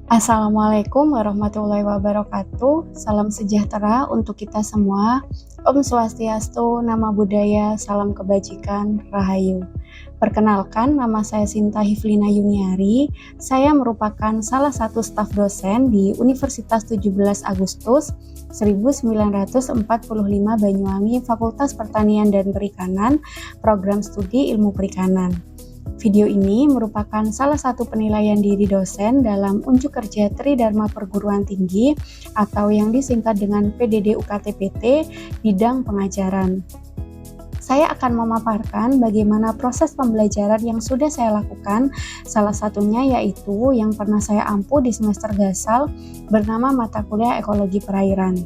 Assalamualaikum warahmatullahi wabarakatuh. Salam sejahtera untuk kita semua. Om Swastiastu, Nama Budaya, Salam Kebajikan, Rahayu. Perkenalkan, nama saya Sinta Hiflina Yuniari. Saya merupakan salah satu staf dosen di Universitas 17 Agustus 1945 Banyuwangi, Fakultas Pertanian dan Perikanan, Program Studi Ilmu Perikanan. Video ini merupakan salah satu penilaian diri dosen dalam unjuk kerja Tridharma Perguruan Tinggi atau yang disingkat dengan PDD UKT-PT bidang pengajaran. Saya akan memaparkan bagaimana proses pembelajaran yang sudah saya lakukan, salah satunya yaitu yang pernah saya ampu di semester gasal bernama mata kuliah Ekologi Perairan.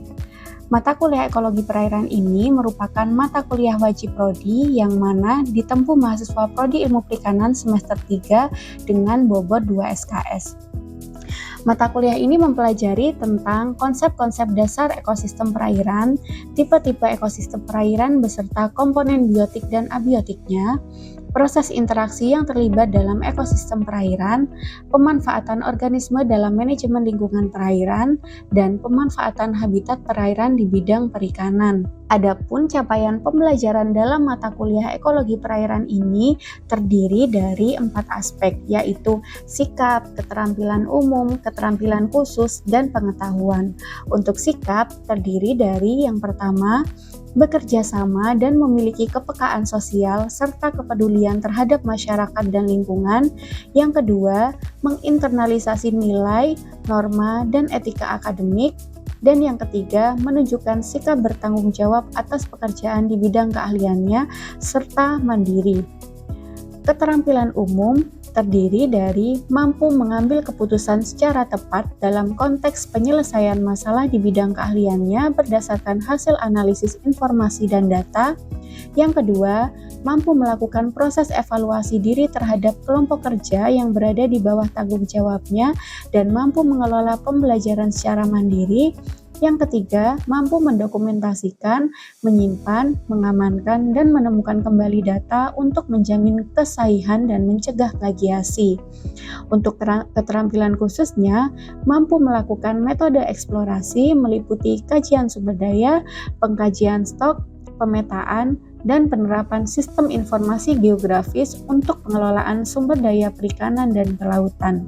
Mata kuliah Ekologi Perairan ini merupakan mata kuliah wajib prodi yang mana ditempuh mahasiswa prodi Ilmu Perikanan semester 3 dengan bobot 2 SKS. Mata kuliah ini mempelajari tentang konsep-konsep dasar ekosistem perairan, tipe-tipe ekosistem perairan beserta komponen biotik dan abiotiknya, proses interaksi yang terlibat dalam ekosistem perairan, pemanfaatan organisme dalam manajemen lingkungan perairan, dan pemanfaatan habitat perairan di bidang perikanan. Adapun capaian pembelajaran dalam mata kuliah Ekologi Perairan ini terdiri dari 4 aspek, yaitu sikap, keterampilan umum, keterampilan khusus, dan pengetahuan. Untuk sikap terdiri dari yang pertama, bekerja sama dan memiliki kepekaan sosial serta kepedulian terhadap masyarakat dan lingkungan. Yang kedua, menginternalisasi nilai, norma, dan etika akademik. Dan yang ketiga, menunjukkan sikap bertanggung jawab atas pekerjaan di bidang keahliannya serta mandiri. Keterampilan umum terdiri dari mampu mengambil keputusan secara tepat dalam konteks penyelesaian masalah di bidang keahliannya berdasarkan hasil analisis informasi dan data. Yang kedua, mampu melakukan proses evaluasi diri terhadap kelompok kerja yang berada di bawah tanggung jawabnya dan mampu mengelola pembelajaran secara mandiri. Yang ketiga, mampu mendokumentasikan, menyimpan, mengamankan, dan menemukan kembali data untuk menjamin kesahihan dan mencegah plagiasi. Untuk keterampilan khususnya, mampu melakukan metode eksplorasi meliputi kajian sumber daya, pengkajian stok, pemetaan, dan penerapan sistem informasi geografis untuk pengelolaan sumber daya perikanan dan kelautan.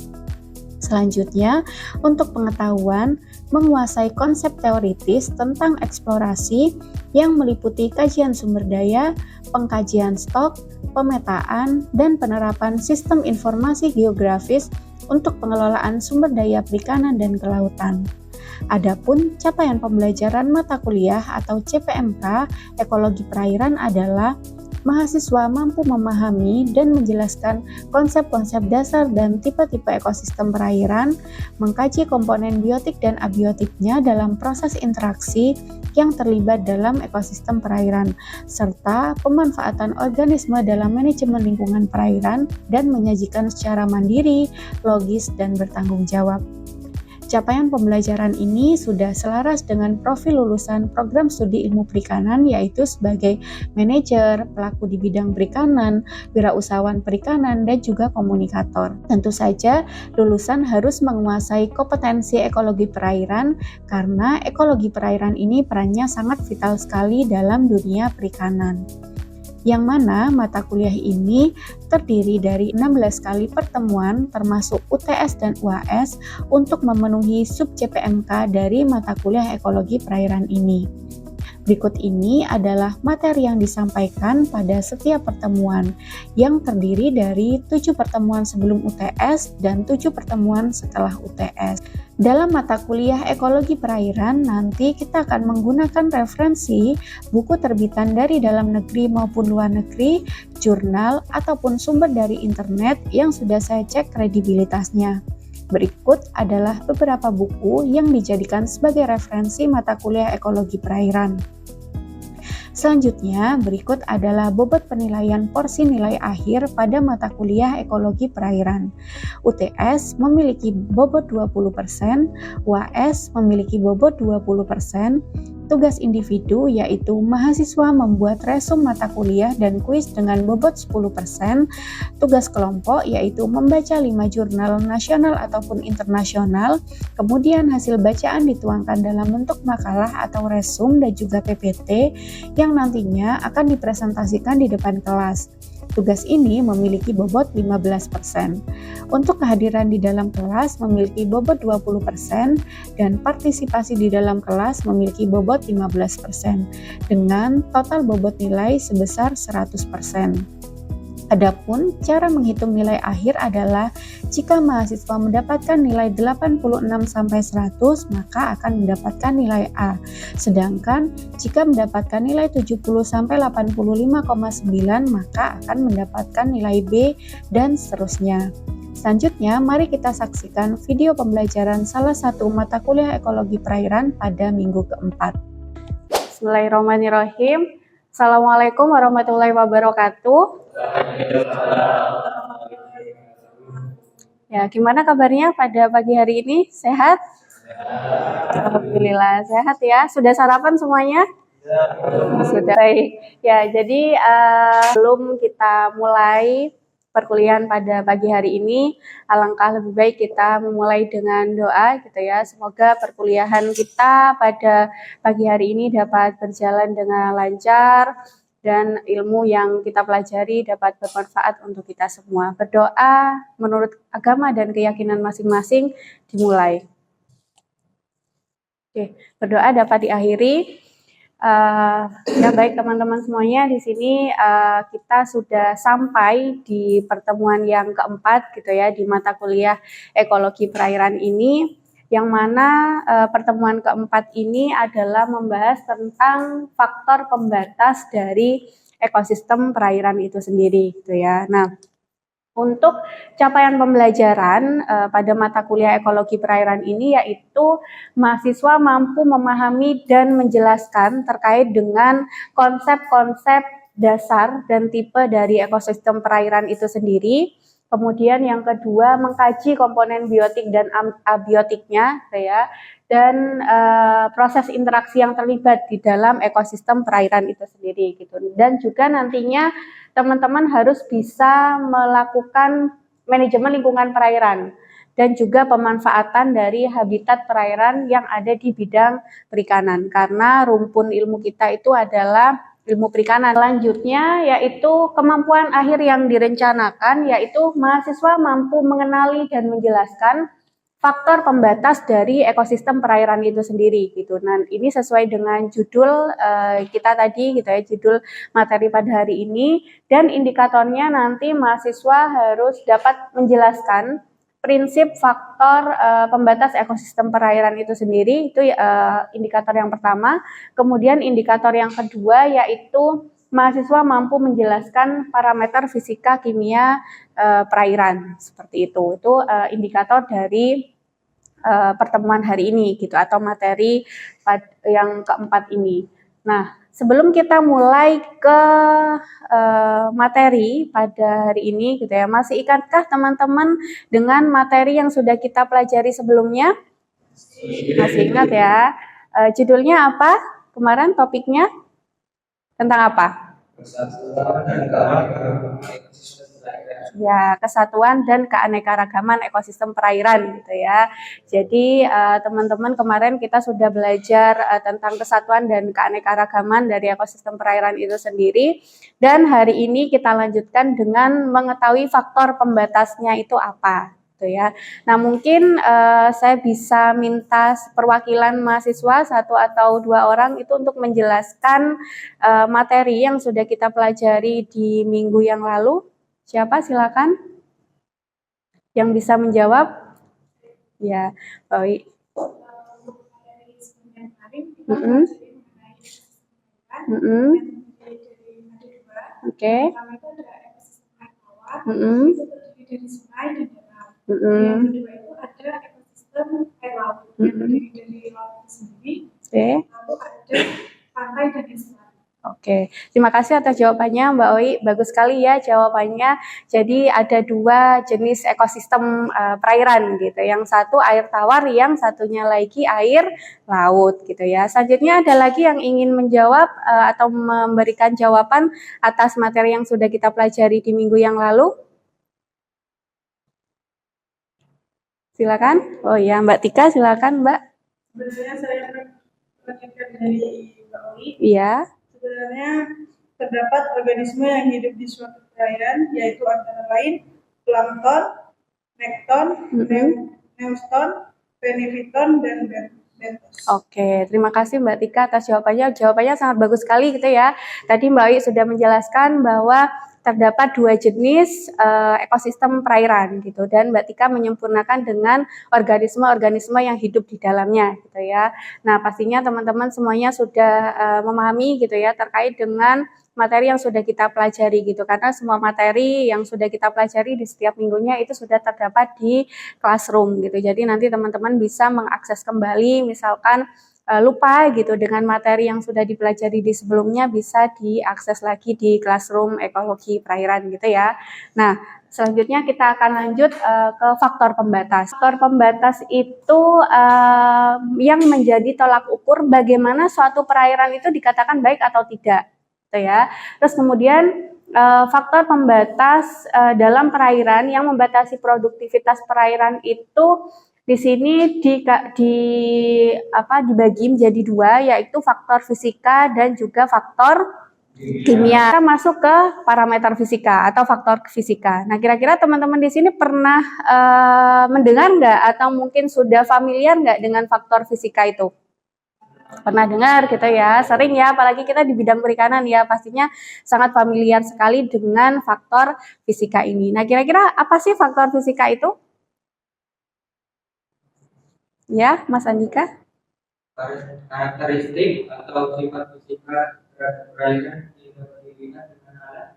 Selanjutnya, untuk pengetahuan, menguasai konsep teoritis tentang eksplorasi yang meliputi kajian sumber daya, pengkajian stok, pemetaan, dan penerapan sistem informasi geografis untuk pengelolaan sumber daya perikanan dan kelautan. Adapun capaian pembelajaran mata kuliah atau CPMK Ekologi Perairan adalah mahasiswa mampu memahami dan menjelaskan konsep-konsep dasar dan tipe-tipe ekosistem perairan, mengkaji komponen biotik dan abiotiknya dalam proses interaksi yang terlibat dalam ekosistem perairan, serta pemanfaatan organisme dalam manajemen lingkungan perairan dan menyajikan secara mandiri, logis, dan bertanggung jawab. Capaian pembelajaran ini sudah selaras dengan profil lulusan program studi ilmu perikanan, yaitu sebagai manajer, pelaku di bidang perikanan, wirausahawan perikanan, dan juga komunikator. Tentu saja, lulusan harus menguasai kompetensi ekologi perairan karena ekologi perairan ini perannya sangat vital sekali dalam dunia perikanan. Yang mana mata kuliah ini terdiri dari 16 kali pertemuan termasuk UTS dan UAS untuk memenuhi sub CPMK dari mata kuliah Ekologi Perairan ini. Berikut ini adalah materi yang disampaikan pada setiap pertemuan yang terdiri dari 7 pertemuan sebelum UTS dan 7 pertemuan setelah UTS. Dalam mata kuliah Ekologi Perairan nanti kita akan menggunakan referensi buku terbitan dari dalam negeri maupun luar negeri, jurnal, ataupun sumber dari internet yang sudah saya cek kredibilitasnya. Berikut adalah beberapa buku yang dijadikan sebagai referensi mata kuliah Ekologi Perairan. Selanjutnya, berikut adalah bobot penilaian porsi nilai akhir pada mata kuliah Ekologi Perairan. UTS memiliki bobot 20%, UAS memiliki bobot 20%, tugas individu yaitu mahasiswa membuat resum mata kuliah dan kuis dengan bobot 10%, tugas kelompok yaitu membaca 5 jurnal nasional ataupun internasional, kemudian hasil bacaan dituangkan dalam bentuk makalah atau resum dan juga PPT yang nantinya akan dipresentasikan di depan kelas. Tugas ini memiliki bobot 15%. Untuk kehadiran di dalam kelas memiliki bobot 20% dan partisipasi di dalam kelas memiliki bobot 15% dengan total bobot nilai sebesar 100%. Adapun cara menghitung nilai akhir adalah jika mahasiswa mendapatkan nilai 86-100 maka akan mendapatkan nilai A. Sedangkan jika mendapatkan nilai 70-85,9 maka akan mendapatkan nilai B dan seterusnya. Selanjutnya, mari kita saksikan video pembelajaran salah satu mata kuliah ekologi perairan pada minggu keempat. Bismillahirrahmanirrahim. Assalamualaikum warahmatullahi wabarakatuh. Ya, gimana kabarnya pada pagi hari ini? Sehat? Alhamdulillah sehat ya. Sudah sarapan semuanya? Sudah. Baik. Ya, jadi sebelum kita mulai perkuliahan pada pagi hari ini, alangkah lebih baik kita memulai dengan doa gitu ya. Semoga perkuliahan kita pada pagi hari ini dapat berjalan dengan lancar dan ilmu yang kita pelajari dapat bermanfaat untuk kita semua. Berdoa menurut agama dan keyakinan masing-masing dimulai. Oke, berdoa dapat diakhiri. Ya baik teman-teman semuanya, di sini kita sudah sampai di pertemuan yang keempat gitu ya di mata kuliah ekologi perairan ini, yang mana pertemuan keempat ini adalah membahas tentang faktor pembatas dari ekosistem perairan itu sendiri gitu ya. Nah, untuk capaian pembelajaran pada mata kuliah ekologi perairan ini yaitu mahasiswa mampu memahami dan menjelaskan terkait dengan konsep-konsep dasar dan tipe dari ekosistem perairan itu sendiri. Kemudian yang kedua, mengkaji komponen biotik dan abiotiknya ya, dan proses interaksi yang terlibat di dalam ekosistem perairan itu sendiri gitu. Dan juga nantinya teman-teman harus bisa melakukan manajemen lingkungan perairan dan juga pemanfaatan dari habitat perairan yang ada di bidang perikanan, karena rumpun ilmu kita itu adalah ilmu perikanan. Selanjutnya yaitu kemampuan akhir yang direncanakan, yaitu mahasiswa mampu mengenali dan menjelaskan faktor pembatas dari ekosistem perairan itu sendiri gitu. Nah, ini sesuai dengan judul kita tadi gitu ya, judul materi pada hari ini, dan indikatornya nanti mahasiswa harus dapat menjelaskan prinsip faktor pembatas ekosistem perairan itu sendiri, itu indikator yang pertama. Kemudian indikator yang kedua yaitu mahasiswa mampu menjelaskan parameter fisika kimia perairan, seperti itu. Itu indikator dari pertemuan hari ini gitu, atau materi yang keempat ini. Nah, sebelum kita mulai ke materi pada hari ini gitu ya, masih ingatkah teman-teman dengan materi yang sudah kita pelajari sebelumnya? Masih ingat ya? Judulnya apa? Kemarin topiknya tentang apa? Ya, kesatuan dan keanekaragaman ekosistem perairan gitu ya. Jadi teman-teman kemarin kita sudah belajar tentang kesatuan dan keanekaragaman dari ekosistem perairan itu sendiri, dan hari ini kita lanjutkan dengan mengetahui faktor pembatasnya itu apa gitu ya. Nah, mungkin saya bisa minta perwakilan mahasiswa 1 atau 2 orang itu untuk menjelaskan materi yang sudah kita pelajari di minggu yang lalu. Siapa? Silakan. Yang bisa menjawab? Ya, baik. Oke. Yang kedua itu ada ekosistem air laut, yang terdiri dari laut sendiri. Lalu ada pantai dan estuari. Oke, terima kasih atas jawabannya Mbak Oi. Bagus sekali ya jawabannya. Jadi ada dua jenis ekosistem perairan gitu. Yang satu air tawar, yang satunya lagi air laut gitu ya. Selanjutnya ada lagi yang ingin menjawab atau memberikan jawaban atas materi yang sudah kita pelajari di minggu yang lalu? Silakan. Oh ya, Mbak Tika, silakan Mbak. Sebenarnya saya perhatikan dari Mbak Oi. Iya. Sebenarnya terdapat organisme yang hidup di suatu perairan, yaitu antara lain plankton, nekton, neuston, penifiton, dan bentos. Oke, terima kasih Mbak Tika atas jawabannya. Jawabannya sangat bagus sekali gitu ya. Tadi Mbak Oi sudah menjelaskan bahwa terdapat dua jenis ekosistem perairan gitu, dan Mbak Tika menyempurnakan dengan organisme-organisme yang hidup di dalamnya gitu ya. Nah, pastinya teman-teman semuanya sudah memahami gitu ya terkait dengan materi yang sudah kita pelajari gitu, karena semua materi yang sudah kita pelajari di setiap minggunya itu sudah terdapat di classroom gitu. Jadi nanti teman-teman bisa mengakses kembali, misalkan lupa gitu dengan materi yang sudah dipelajari di sebelumnya, bisa diakses lagi di classroom ekologi perairan gitu ya. Nah, selanjutnya kita akan lanjut ke faktor pembatas. Faktor pembatas itu yang menjadi tolak ukur bagaimana suatu perairan itu dikatakan baik atau tidak, gitu ya. Terus kemudian faktor pembatas dalam perairan yang membatasi produktivitas perairan itu di sini dibagi menjadi dua, yaitu faktor fisika dan juga faktor kimia. Kita masuk ke parameter fisika atau faktor fisika. Nah, kira-kira teman-teman di sini pernah mendengar nggak atau mungkin sudah familiar nggak dengan faktor fisika itu? Pernah dengar gitu ya, sering ya, apalagi kita di bidang perikanan ya, pastinya sangat familiar sekali dengan faktor fisika ini. Nah, kira-kira apa sih faktor fisika itu? Ya, Mas Andika? Karakteristik atau sifat fisika terhadap perairan yang dapat dilihat dengan alat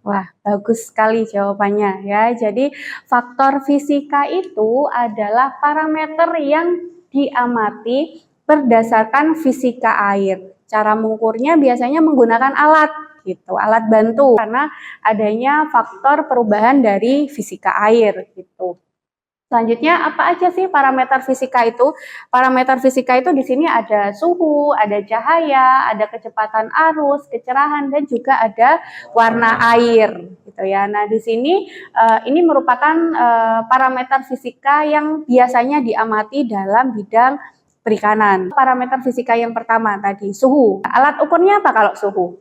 Wah, bagus sekali jawabannya ya. Jadi faktor fisika itu adalah parameter yang diamati berdasarkan fisika air. Cara mengukurnya biasanya menggunakan alat gitu, alat bantu, karena adanya faktor perubahan dari fisika air gitu. Selanjutnya, apa aja sih parameter fisika itu? Parameter fisika itu di sini ada suhu, ada cahaya, ada kecepatan arus, kecerahan, dan juga ada warna air, gitu ya. Nah, di sini ini merupakan parameter fisika yang biasanya diamati dalam bidang perikanan. Parameter fisika yang pertama tadi, suhu. Alat ukurnya apa kalau suhu?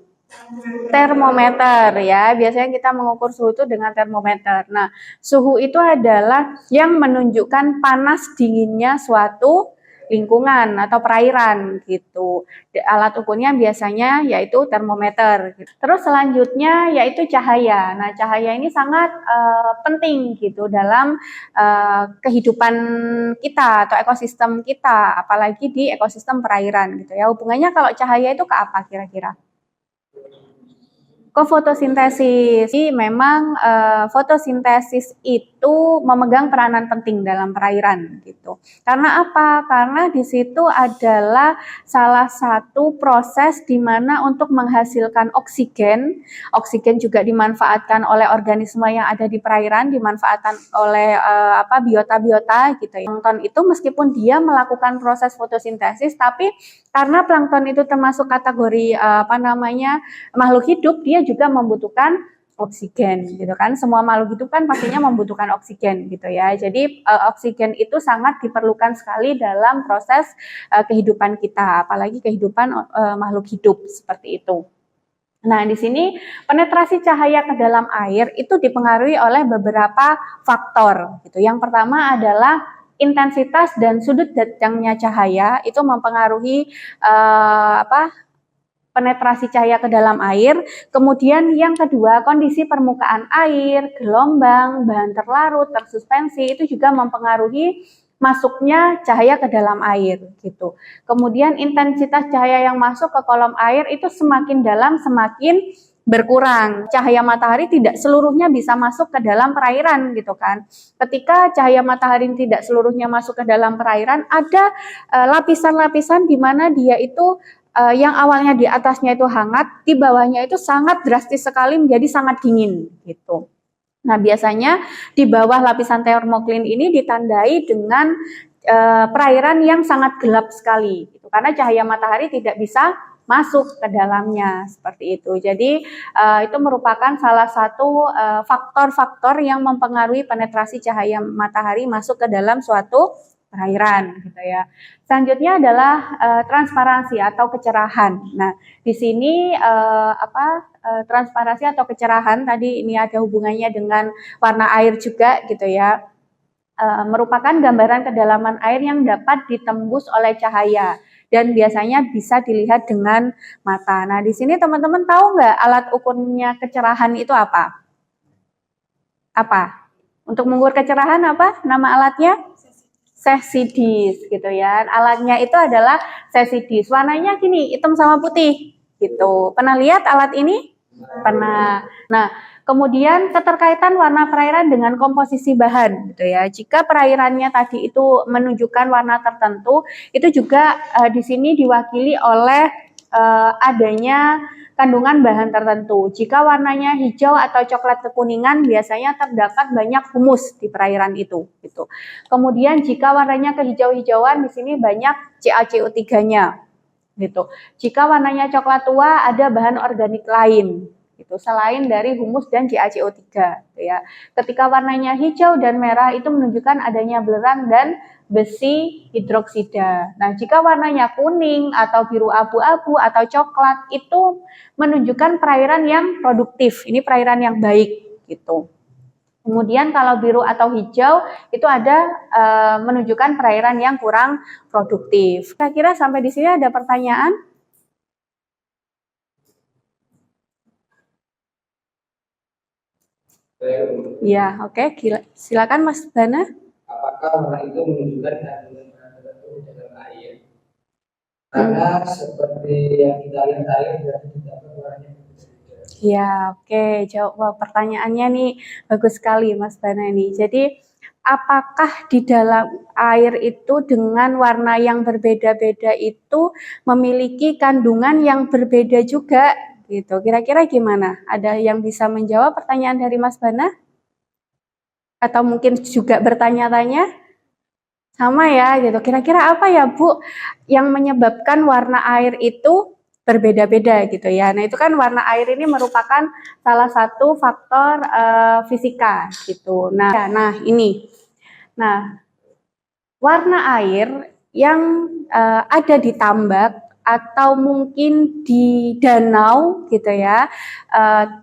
Termometer ya, biasanya kita mengukur suhu itu dengan termometer. Nah, suhu itu adalah yang menunjukkan panas dinginnya suatu lingkungan atau perairan gitu. Alat ukurnya biasanya yaitu termometer. Terus selanjutnya yaitu cahaya. Nah, cahaya ini sangat penting gitu dalam kehidupan kita atau ekosistem kita, apalagi di ekosistem perairan gitu ya. Hubungannya kalau cahaya itu ke apa kira-kira? Ke fotosintesis. Jadi memang fotosintesis itu memegang peranan penting dalam perairan gitu. Karena apa? Karena di situ adalah salah satu proses di mana untuk menghasilkan oksigen. Oksigen juga dimanfaatkan oleh organisme yang ada di perairan, dimanfaatkan oleh biota-biota gitu ya. Plankton itu meskipun dia melakukan proses fotosintesis, tapi karena plankton itu termasuk kategori makhluk hidup, dia juga membutuhkan oksigen gitu kan. Semua makhluk hidup kan pastinya membutuhkan oksigen gitu ya. Jadi oksigen itu sangat diperlukan sekali dalam proses kehidupan kita, apalagi kehidupan makhluk hidup seperti itu. Nah, di sini penetrasi cahaya ke dalam air itu dipengaruhi oleh beberapa faktor gitu. Yang pertama adalah intensitas dan sudut datangnya cahaya itu mempengaruhi penetrasi cahaya ke dalam air. Kemudian yang kedua, kondisi permukaan air, gelombang, bahan terlarut, tersuspensi itu juga mempengaruhi masuknya cahaya ke dalam air gitu. Kemudian intensitas cahaya yang masuk ke kolom air itu semakin dalam semakin berkurang. Cahaya matahari tidak seluruhnya bisa masuk ke dalam perairan gitu kan. Ketika cahaya matahari tidak seluruhnya masuk ke dalam perairan, ada lapisan-lapisan di mana dia itu yang awalnya di atasnya itu hangat, di bawahnya itu sangat drastis sekali menjadi sangat dingin gitu. Nah, biasanya di bawah lapisan termoklin ini ditandai dengan perairan yang sangat gelap sekali gitu, karena cahaya matahari tidak bisa masuk ke dalamnya seperti itu. Jadi itu merupakan salah satu faktor-faktor yang mempengaruhi penetrasi cahaya matahari masuk ke dalam suatu perairan gitu ya. Selanjutnya adalah transparansi atau kecerahan. Nah, di sini transparansi atau kecerahan tadi ini ada hubungannya dengan warna air juga gitu ya. Merupakan gambaran kedalaman air yang dapat ditembus oleh cahaya dan biasanya bisa dilihat dengan mata. Nah, di sini teman-teman tahu nggak alat ukurnya kecerahan itu apa? Apa? Untuk mengukur kecerahan apa? Nama alatnya? Cesidis gitu ya. Alatnya itu adalah cesidis. Warnanya gini, hitam sama putih gitu. Pernah lihat alat ini? Pernah. Nah, kemudian keterkaitan warna perairan dengan komposisi bahan gitu ya. Jika perairannya tadi itu menunjukkan warna tertentu, itu juga di sini diwakili oleh adanya kandungan bahan tertentu. Jika warnanya hijau atau coklat kekuningan, biasanya terdapat banyak humus di perairan itu. Gitu. Kemudian jika warnanya kehijau-hijauan, di sini banyak CaCO3-nya. Gitu. Jika warnanya coklat tua, ada bahan organik lain. Gitu, selain dari humus dan CaCO3. Gitu ya. Ketika warnanya hijau dan merah, itu menunjukkan adanya belerang dan besi hidroksida. Nah, jika warnanya kuning atau biru abu-abu atau coklat itu menunjukkan perairan yang produktif. Ini perairan yang baik gitu. Kemudian kalau biru atau hijau itu ada menunjukkan perairan yang kurang produktif. Kira-kira sampai di sini ada pertanyaan? Ya, oke. Silakan Mas Bana. Apakah warna itu menunjukkan kandungan tertentu di dalam air? Karena seperti yang kita lihat air berarti terdapat warnanya berbeda. Ya, oke. Jawab pertanyaannya nih bagus sekali Mas Bana ini. Jadi apakah di dalam air itu dengan warna yang berbeda-beda itu memiliki kandungan yang berbeda juga gitu. Kira-kira gimana? Ada yang bisa menjawab pertanyaan dari Mas Bana? Atau mungkin juga bertanya-tanya? Sama ya gitu. Kira-kira apa ya Bu yang menyebabkan warna air itu berbeda-beda gitu ya. Nah, itu kan warna air ini merupakan salah satu faktor fisika gitu. Nah, ini. Nah, warna air yang ada di tambak atau mungkin di danau gitu ya,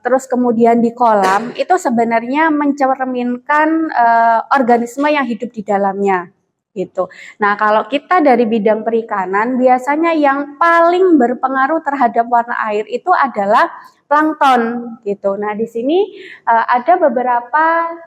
terus kemudian di kolam itu sebenarnya mencerminkan organisme yang hidup di dalamnya gitu. Nah, kalau kita dari bidang perikanan biasanya yang paling berpengaruh terhadap warna air itu adalah plankton gitu. Nah, di sini ada beberapa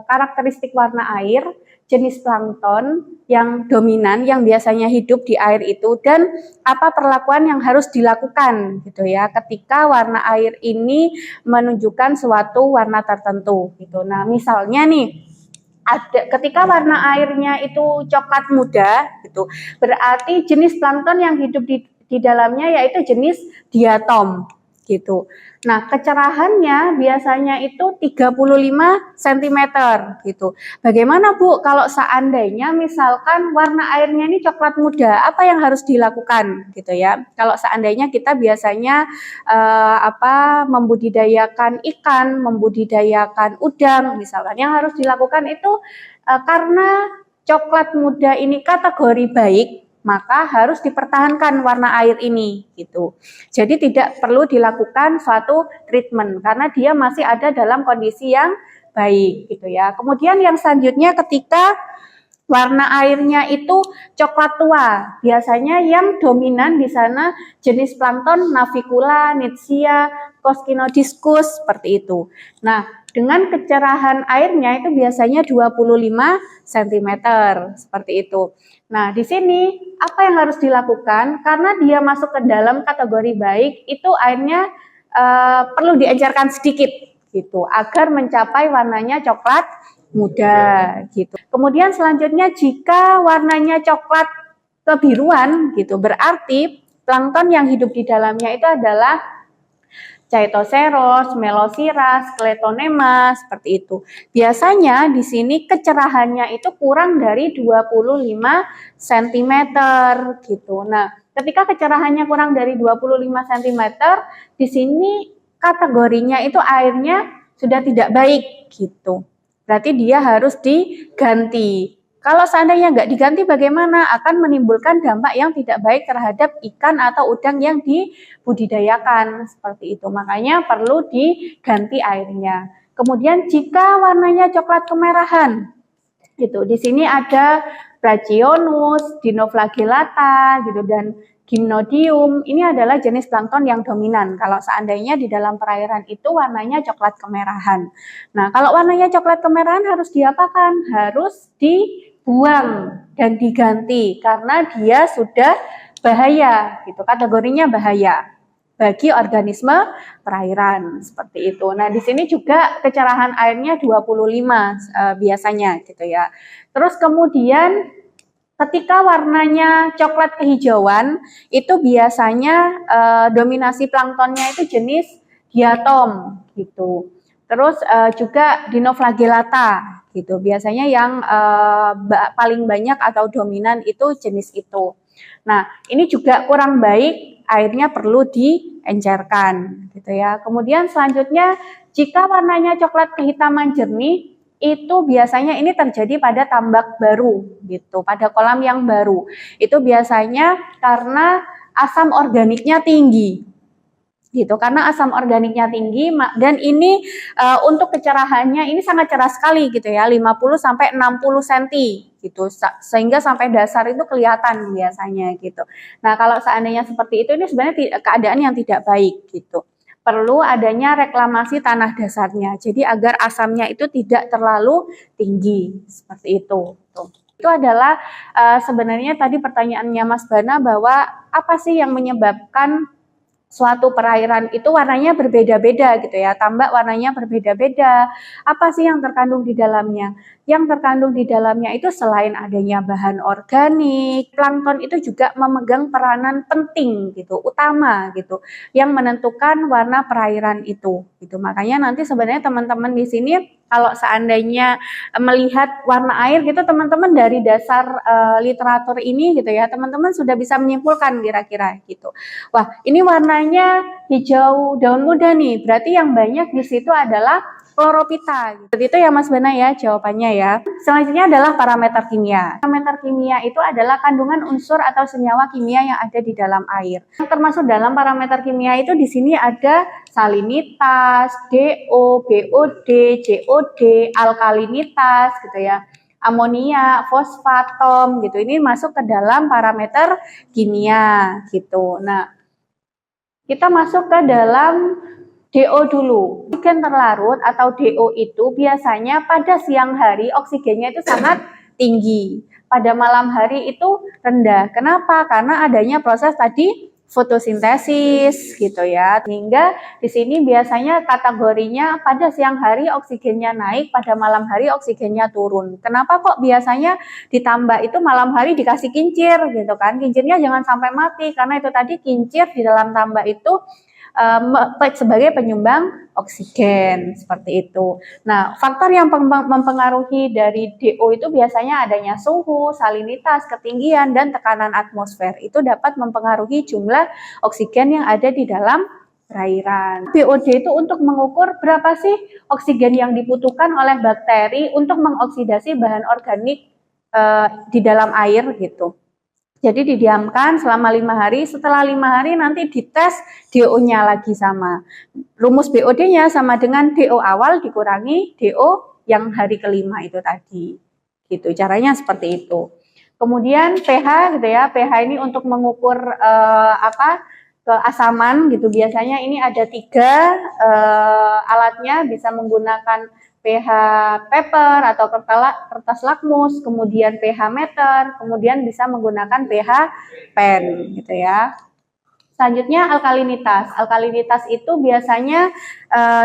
karakteristik warna air jenis plankton yang dominan yang biasanya hidup di air itu dan apa perlakuan yang harus dilakukan gitu ya ketika warna air ini menunjukkan suatu warna tertentu gitu. Nah, misalnya nih ketika warna airnya itu coklat muda gitu, berarti jenis plankton yang hidup di dalamnya yaitu jenis diatom gitu. Nah, kecerahannya biasanya itu 35 cm gitu. Bagaimana Bu kalau seandainya misalkan warna airnya ini coklat muda, apa yang harus dilakukan gitu ya? Kalau seandainya kita biasanya membudidayakan ikan, membudidayakan udang misalkan, yang harus dilakukan itu karena coklat muda ini kategori baik, maka harus dipertahankan warna air ini gitu. Jadi tidak perlu dilakukan suatu treatment karena dia masih ada dalam kondisi yang baik gitu ya. Kemudian yang selanjutnya ketika warna airnya itu coklat tua, biasanya yang dominan di sana jenis plankton Navicula, Nitsia, Coscinodiscus seperti itu. Nah, dengan kecerahan airnya itu biasanya 25 cm seperti itu. Nah, di sini apa yang harus dilakukan? Karena dia masuk ke dalam kategori baik, itu airnya perlu diencerkan sedikit gitu agar mencapai warnanya coklat muda gitu. Kemudian selanjutnya jika warnanya coklat kebiruan gitu, berarti Plankton yang hidup di dalamnya itu adalah Chaetoceros, Melosiras, Cletonema, seperti itu. Biasanya di sini kecerahannya itu kurang dari 25 cm gitu. Nah, ketika kecerahannya kurang dari 25 cm, di sini kategorinya itu airnya sudah tidak baik gitu. Berarti dia harus diganti. Kalau seandainya nggak diganti bagaimana? Akan menimbulkan dampak yang tidak baik terhadap ikan atau udang yang dibudidayakan seperti itu. Makanya perlu diganti airnya. Kemudian jika warnanya coklat kemerahan, gitu. Di sini ada Brachionus, Dinoflagellata, gitu, dan Gymnodium. Ini adalah jenis plankton yang dominan. Kalau seandainya di dalam perairan itu warnanya coklat kemerahan. Nah, kalau warnanya coklat kemerahan harus diapakan? Harus dibuang dan diganti karena dia sudah bahaya, gitu. Kategorinya bahaya bagi organisme perairan seperti itu. Nah, di sini juga kecerahan airnya 25 biasanya gitu ya. Terus kemudian ketika warnanya coklat kehijauan itu biasanya dominasi planktonnya itu jenis diatom gitu. Terus juga Dinoflagellata gitu. Biasanya yang paling banyak atau dominan itu jenis itu. Nah, ini juga kurang baik, airnya perlu diencerkan gitu ya. Kemudian selanjutnya jika warnanya coklat kehitaman jernih itu biasanya ini terjadi pada tambak baru gitu, pada kolam yang baru. Itu biasanya karena asam organiknya tinggi. Gitu, karena asam organiknya tinggi dan ini untuk kecerahannya ini sangat cerah sekali gitu ya, 50 sampai 60 cm gitu, sehingga sampai dasar itu kelihatan biasanya gitu. Nah, kalau seandainya seperti itu ini sebenarnya keadaan yang tidak baik gitu. Perlu adanya reklamasi tanah dasarnya. Jadi agar asamnya itu tidak terlalu tinggi seperti itu. Tuh. Itu adalah sebenarnya tadi pertanyaannya Mas Bana bahwa apa sih yang menyebabkan suatu perairan itu warnanya berbeda-beda gitu ya, tambak warnanya berbeda-beda. Apa sih yang terkandung di dalamnya? Yang terkandung di dalamnya itu selain adanya bahan organik, plankton itu juga memegang peranan penting gitu, utama gitu, yang menentukan warna perairan itu. Gitu. Makanya nanti sebenarnya teman-teman di sini kalau seandainya melihat warna air gitu, teman-teman dari dasar literatur ini gitu ya, teman-teman sudah bisa menyimpulkan kira-kira gitu. Wah, ini warnanya hijau daun muda nih. Berarti yang banyak di situ adalah Chlorophyta. Gitu. Itu ya Mas Bana ya jawabannya ya. Selanjutnya adalah parameter kimia. Parameter kimia itu adalah kandungan unsur atau senyawa kimia yang ada di dalam air. Yang termasuk dalam parameter kimia itu di sini ada salinitas, DO, BOD, COD, alkalinitas gitu ya. Amonia, fosfatom gitu. Ini masuk ke dalam parameter kimia gitu. Nah, kita masuk ke dalam DO dulu. Oksigen terlarut atau DO itu biasanya pada siang hari oksigennya itu sangat tinggi. Pada malam hari itu rendah. Kenapa? Karena adanya proses tadi fotosintesis gitu ya. Sehingga di sini biasanya kategorinya pada siang hari oksigennya naik, pada malam hari oksigennya turun. Kenapa kok biasanya ditambah itu malam hari dikasih kincir gitu kan. Kincirnya jangan sampai mati karena itu tadi kincir di dalam tambak itu sebagai penyumbang oksigen seperti itu. Nah, faktor yang mempengaruhi dari DO itu biasanya adanya suhu, salinitas, ketinggian, dan tekanan atmosfer. Itu dapat mempengaruhi jumlah oksigen yang ada di dalam perairan. BOD itu untuk mengukur berapa sih oksigen yang dibutuhkan oleh bakteri untuk mengoksidasi bahan organik di dalam air gitu. Jadi didiamkan selama 5 hari, setelah 5 hari nanti dites DO-nya lagi sama. Rumus BOD-nya sama dengan DO awal dikurangi DO yang hari kelima itu tadi. Gitu, caranya seperti itu. Kemudian pH gitu ya, pH ini untuk mengukur keasaman gitu. Biasanya ini ada 3 alatnya, bisa menggunakan pH paper atau kertas lakmus, kemudian pH meter, kemudian bisa menggunakan pH pen gitu ya. Selanjutnya alkalinitas. Alkalinitas itu biasanya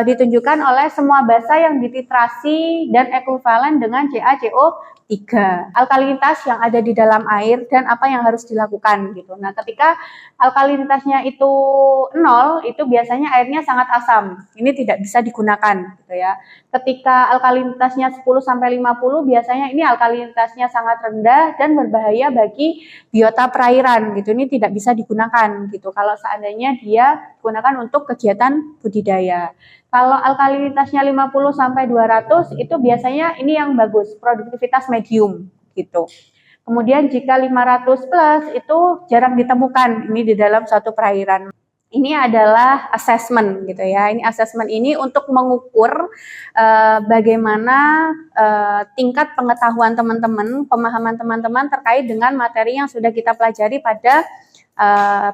ditunjukkan oleh semua basa yang dititrasi dan ekuivalen dengan CaCO3. Alkalinitas yang ada di dalam air dan apa yang harus dilakukan gitu. Nah, ketika alkalinitasnya itu 0, itu biasanya airnya sangat asam. Ini tidak bisa digunakan gitu ya. Ketika alkalinitasnya 10 sampai 50, biasanya ini alkalinitasnya sangat rendah dan berbahaya bagi biota perairan gitu. Ini tidak bisa digunakan gitu. Kalau seandainya dia digunakan untuk kegiatan budidaya. Kalau alkalinitasnya 50 sampai 200 itu biasanya ini yang bagus, produktivitas medium gitu. Kemudian jika 500 plus itu jarang ditemukan ini di dalam suatu perairan. Ini adalah assessment gitu ya. Ini assessment ini untuk mengukur bagaimana tingkat pengetahuan teman-teman, pemahaman teman-teman terkait dengan materi yang sudah kita pelajari pada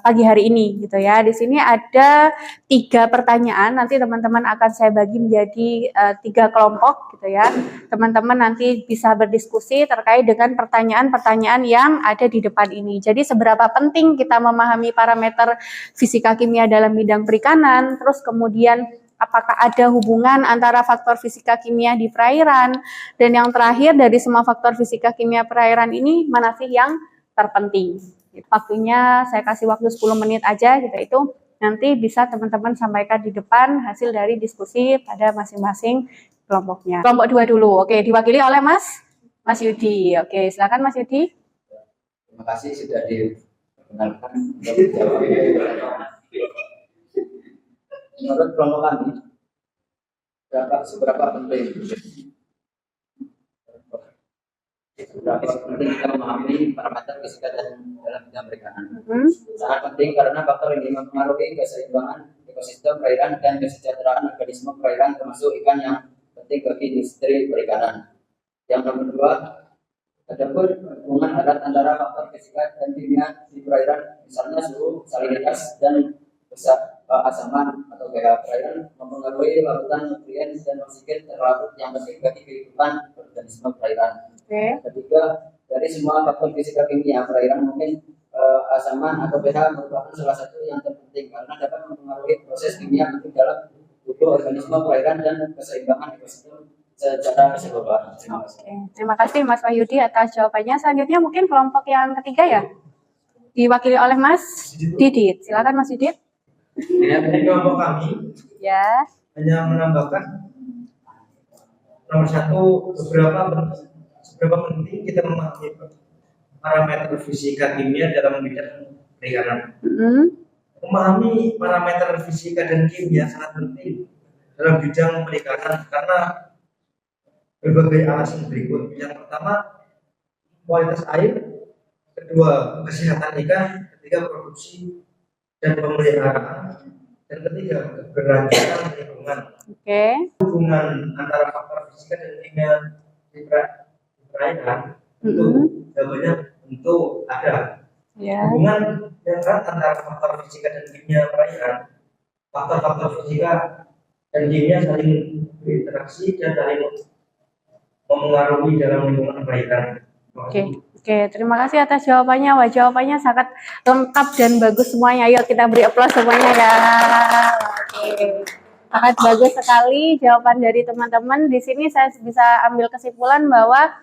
pagi hari ini gitu ya. Di sini ada 3 pertanyaan, nanti teman-teman akan saya bagi menjadi 3 kelompok gitu ya. Teman-teman nanti bisa berdiskusi terkait dengan pertanyaan-pertanyaan yang ada di depan ini. Jadi seberapa penting kita memahami parameter fisika kimia dalam bidang perikanan, terus kemudian apakah ada hubungan antara faktor fisika kimia di perairan, dan yang terakhir dari semua faktor fisika kimia perairan ini mana sih yang terpenting. Waktunya saya kasih waktu 10 menit aja gitu, itu nanti bisa teman-teman sampaikan di depan hasil dari diskusi pada masing-masing kelompoknya. Kelompok 2 dulu, oke, diwakili oleh Mas Yudi. Oke, silakan Mas Yudi. Terima kasih sudah diperkenalkan. Menurut kelompok kami, seberapa penting kita memahami parameter fisika dan dalam bidang perikanan. Sangat penting karena faktor ini mempengaruhi keseimbangan ekosistem perairan dan kesejahteraan organisme perairan, termasuk ikan yang penting bagi industri perikanan. Yang nomor 2, adapun hubungan erat antara faktor fisika dan kimia di perairan, misalnya suhu, salinitas, dan keasaman atau pH perairan mempengaruhi lautan, nutrien, dan oksigen terlarut yang penting bagi kehidupan organisme perairan. Ketiga, dari semua faktor fisika kimia perairan mungkin asaman atau pH merupakan salah satu yang terpenting karena dapat mempengaruhi proses kimia dalam tubuh organisme perairan dan keseimbangan ekosistem secara keseluruhan. Terima kasih. Terima kasih Mas Wahyudi atas jawabannya. Selanjutnya mungkin kelompok yang ketiga ya, diwakili oleh Mas Didit. Silakan Mas Didit. Dari kelompok kami Ya. hanya menambahkan nomor 1, seberapa penting kita memahami parameter fisika kimia dalam bidang perikanan. Memahami parameter fisika dan kimia sangat penting dalam bidang perikanan karena berbagai alasan berikut. Yang pertama, kualitas air. Kedua, kesehatan ikan. Ketiga, produksi dan pemeliharaan. Dan ketiga, keberlanjutan lingkungan. Hubungan antara faktor fisika dan kimia di perairan itu jawabannya tentu ada. Hubungan yang erat antara faktor fisika dan kimia perairan. Faktor-faktor fisika dan kimia saling berinteraksi dan saling mempengaruhi dalam lingkungan perairan. Oke, terima kasih atas jawabannya. Wah, jawabannya sangat lengkap dan bagus semuanya. Ayo kita beri aplaus semuanya ya. Oke. Sangat bagus sekali jawaban dari teman-teman. Di sini saya bisa ambil kesimpulan bahwa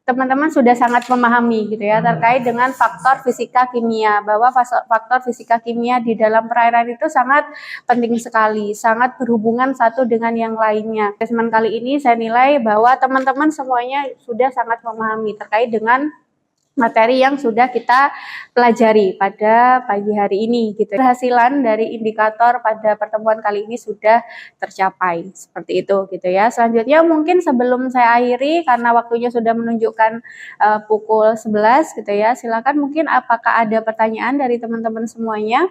teman-teman sudah sangat memahami gitu ya terkait dengan faktor fisika kimia, bahwa faktor fisika kimia di dalam perairan itu sangat penting sekali, sangat berhubungan satu dengan yang lainnya. Assessment kali ini saya nilai bahwa teman-teman semuanya sudah sangat memahami terkait dengan materi yang sudah kita pelajari pada pagi hari ini gitu. Keberhasilan dari indikator pada pertemuan kali ini sudah tercapai seperti itu gitu ya. Selanjutnya mungkin sebelum saya akhiri karena waktunya sudah menunjukkan pukul 11 gitu ya. Silakan mungkin apakah ada pertanyaan dari teman-teman semuanya?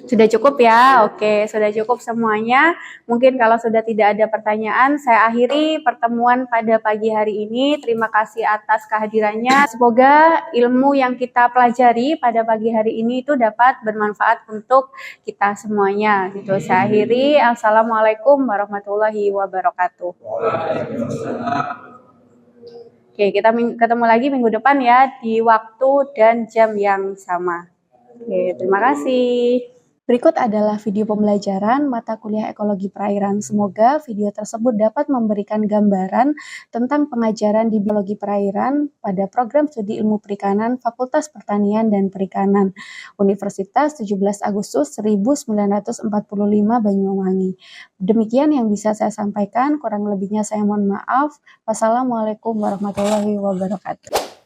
Sudah cukup ya? Oke, sudah cukup semuanya. Mungkin kalau sudah tidak ada pertanyaan, saya akhiri pertemuan pada pagi hari ini. Terima kasih atas kehadirannya. Semoga ilmu yang kita pelajari pada pagi hari ini itu dapat bermanfaat untuk kita semuanya. Gitu. Saya akhiri. Assalamualaikum warahmatullahi wabarakatuh. Oke, kita ketemu lagi minggu depan ya di waktu dan jam yang sama. Oke, terima kasih. Berikut adalah video pembelajaran mata kuliah ekologi perairan. Semoga video tersebut dapat memberikan gambaran tentang pengajaran di biologi perairan pada program studi ilmu perikanan Fakultas Pertanian dan Perikanan Universitas 17 Agustus 1945 Banyuwangi. Demikian yang bisa saya sampaikan, kurang lebihnya saya mohon maaf. Wassalamualaikum warahmatullahi wabarakatuh.